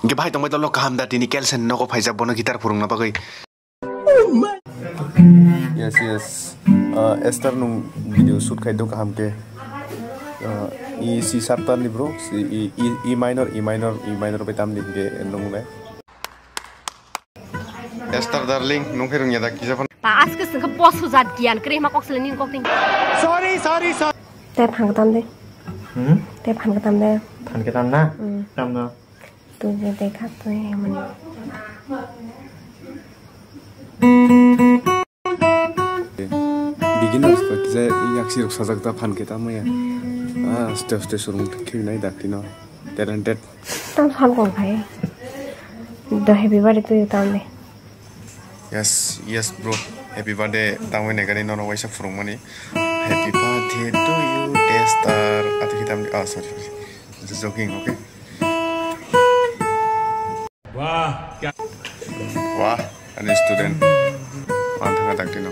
Ge bhai tong lo kaham da tini kelsen no ko phaija bono gitar phurung na bagai. Yes. Ester nung video shoot khai do kaham ke. E C sharp tar ni bro. E minor betam ni ge nung me. Ester darling nung phirung ya da kisa ta aske sing pos huzat gian kre ma kok selenin kok ting. Sorry. Te phang tam de. Te phang tam de. Phan ke tam na. Tam na. Tu je dekha to hai mani. Beginners ko kisa yaksi ruk sajak da phan ke tam ya. Step surung khil nai dakti no. Talented. Tam phan kong khai. The happy birthday to you tam de. Yes bro. Happy birthday tangwe negari no waisa phurung mani. Happy birthday to you Ester. Atu hitam sorry. Just joking, okay? Wah, ani student. Mantap tak tino.